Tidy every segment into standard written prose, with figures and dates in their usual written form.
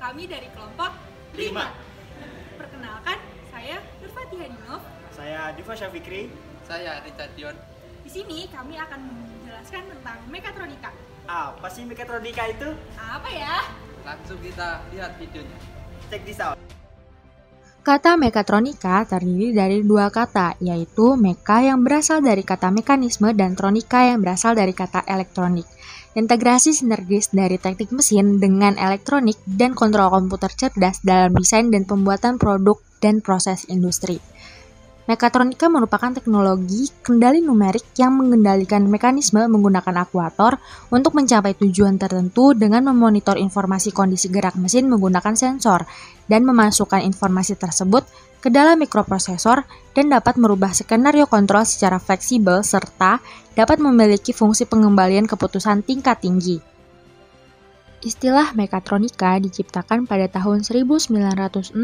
Kami dari kelompok 5. Perkenalkan, saya Nurfati Hadinov. Saya Diva Syafikri. Saya Richard Dion. Di sini kami akan menjelaskan tentang mekatronika. Apa sih mekatronika itu? Apa ya? Langsung kita lihat videonya. Check this out. Kata mekatronika terdiri dari dua kata, yaitu meka yang berasal dari kata mekanisme dan tronika yang berasal dari kata elektronik. Integrasi sinergis dari teknik mesin dengan elektronik dan kontrol komputer cerdas dalam desain dan pembuatan produk dan proses industri. Mekatronika merupakan teknologi kendali numerik yang mengendalikan mekanisme menggunakan aktuator untuk mencapai tujuan tertentu dengan memonitor informasi kondisi gerak mesin menggunakan sensor dan memasukkan informasi tersebut ke dalam mikroprosesor dan dapat merubah skenario kontrol secara fleksibel serta dapat memiliki fungsi pengembalian keputusan tingkat tinggi. Istilah mekatronika diciptakan pada tahun 1969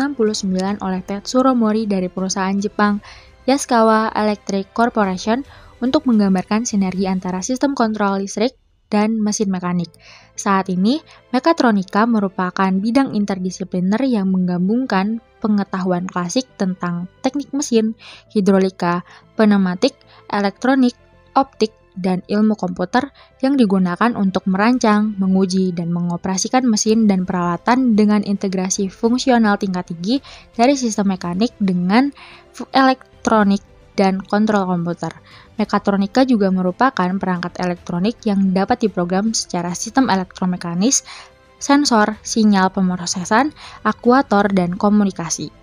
oleh Tetsuro Mori dari perusahaan Jepang Yaskawa Electric Corporation untuk menggambarkan sinergi antara sistem kontrol listrik dan mesin mekanik. Saat ini, mekatronika merupakan bidang interdisipliner yang menggabungkan pengetahuan klasik tentang teknik mesin, hidrolika, pneumatik, elektronik, optik, dan ilmu komputer yang digunakan untuk merancang, menguji, dan mengoperasikan mesin dan peralatan dengan integrasi fungsional tingkat tinggi dari sistem mekanik dengan elektronik dan kontrol komputer. Mekatronika juga merupakan perangkat elektronik yang dapat diprogram secara sistem elektromekanis, sensor, sinyal pemrosesan, aktuator, dan komunikasi.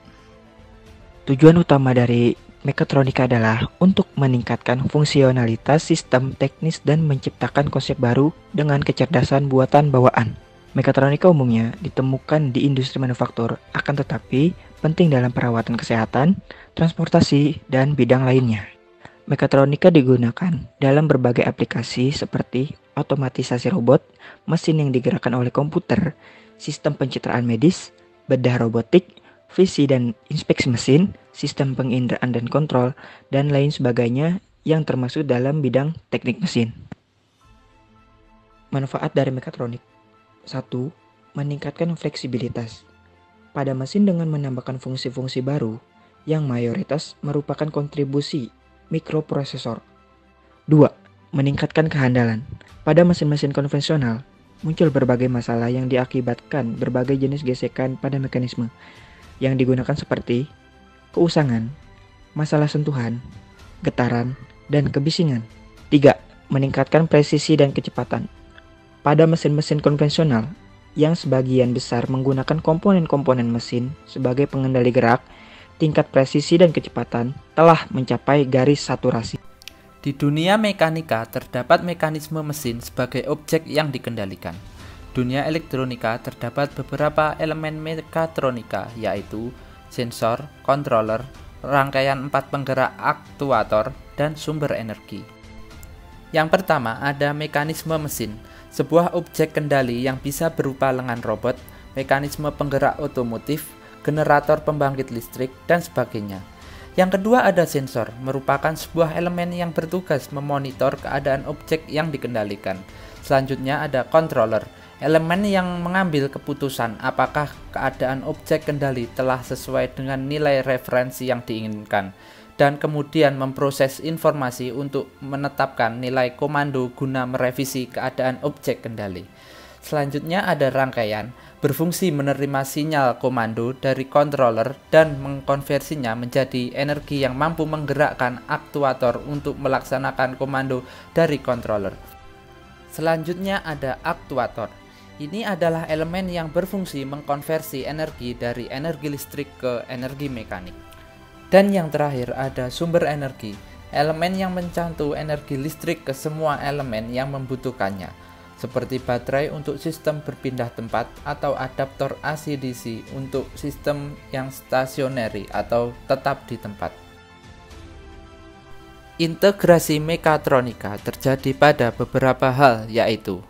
Tujuan utama dari mekatronika adalah untuk meningkatkan fungsionalitas sistem teknis dan menciptakan konsep baru dengan kecerdasan buatan bawaan. Mekatronika umumnya ditemukan di industri manufaktur, akan tetapi penting dalam perawatan kesehatan, transportasi, dan bidang lainnya. Mekatronika digunakan dalam berbagai aplikasi seperti otomatisasi robot, mesin yang digerakkan oleh komputer, sistem pencitraan medis, bedah robotik, visi dan inspeksi mesin, sistem penginderaan dan kontrol, dan lain sebagainya yang termasuk dalam bidang teknik mesin. Manfaat dari mekatronik: 1. Meningkatkan fleksibilitas pada mesin dengan menambahkan fungsi-fungsi baru yang mayoritas merupakan kontribusi mikroprosesor. 2. Meningkatkan kehandalan. Pada mesin-mesin konvensional, muncul berbagai masalah yang diakibatkan berbagai jenis gesekan pada mekanisme yang digunakan seperti keusangan, masalah sentuhan, getaran, dan kebisingan. 3. Meningkatkan presisi dan kecepatan. Pada mesin-mesin konvensional, yang sebagian besar menggunakan komponen-komponen mesin sebagai pengendali gerak, tingkat presisi dan kecepatan telah mencapai garis saturasi. Di dunia mekanika terdapat mekanisme mesin sebagai objek yang dikendalikan. Dunia elektronika terdapat beberapa elemen mekatronika, yaitu sensor, controller, rangkaian 4 penggerak aktuator, dan sumber energi. Yang pertama ada mekanisme mesin, sebuah objek kendali yang bisa berupa lengan robot, mekanisme penggerak otomotif, generator pembangkit listrik, dan sebagainya. Yang kedua ada sensor, merupakan sebuah elemen yang bertugas memonitor keadaan objek yang dikendalikan. Selanjutnya ada controller, elemen yang mengambil keputusan apakah keadaan objek kendali telah sesuai dengan nilai referensi yang diinginkan, dan kemudian memproses informasi untuk menetapkan nilai komando guna merevisi keadaan objek kendali. Selanjutnya ada rangkaian, berfungsi menerima sinyal komando dari controller dan mengkonversinya menjadi energi yang mampu menggerakkan aktuator untuk melaksanakan komando dari controller. Selanjutnya ada aktuator. Ini adalah elemen yang berfungsi mengkonversi energi dari energi listrik ke energi mekanik. Dan yang terakhir ada sumber energi, elemen yang mencantum energi listrik ke semua elemen yang membutuhkannya, seperti baterai untuk sistem berpindah tempat atau adaptor AC/DC untuk sistem yang stasionary atau tetap di tempat. Integrasi mekatronika terjadi pada beberapa hal, yaitu: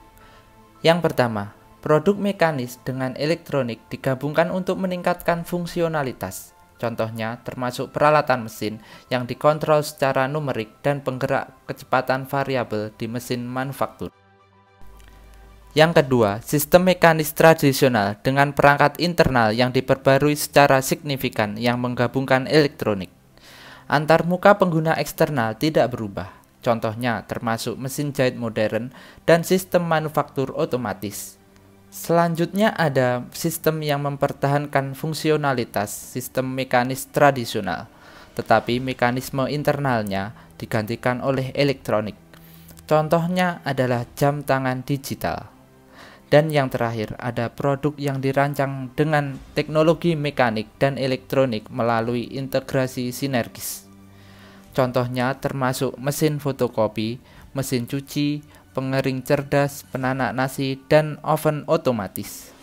yang pertama, produk mekanis dengan elektronik digabungkan untuk meningkatkan fungsionalitas. Contohnya termasuk peralatan mesin yang dikontrol secara numerik dan penggerak kecepatan variabel di mesin manufaktur. Yang kedua, sistem mekanis tradisional dengan perangkat internal yang diperbarui secara signifikan yang menggabungkan elektronik. Antarmuka pengguna eksternal tidak berubah. Contohnya termasuk mesin jahit modern dan sistem manufaktur otomatis. Selanjutnya ada sistem yang mempertahankan fungsionalitas sistem mekanis tradisional, tetapi mekanisme internalnya digantikan oleh elektronik. Contohnya adalah jam tangan digital. Dan yang terakhir ada produk yang dirancang dengan teknologi mekanik dan elektronik melalui integrasi sinergis. Contohnya termasuk mesin fotokopi, mesin cuci, pengering cerdas, penanak nasi, dan oven otomatis.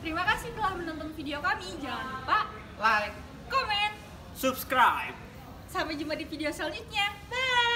Terima kasih telah menonton video kami. Jangan lupa Like, komen. subscribe. Sampai jumpa di video selanjutnya. Bye.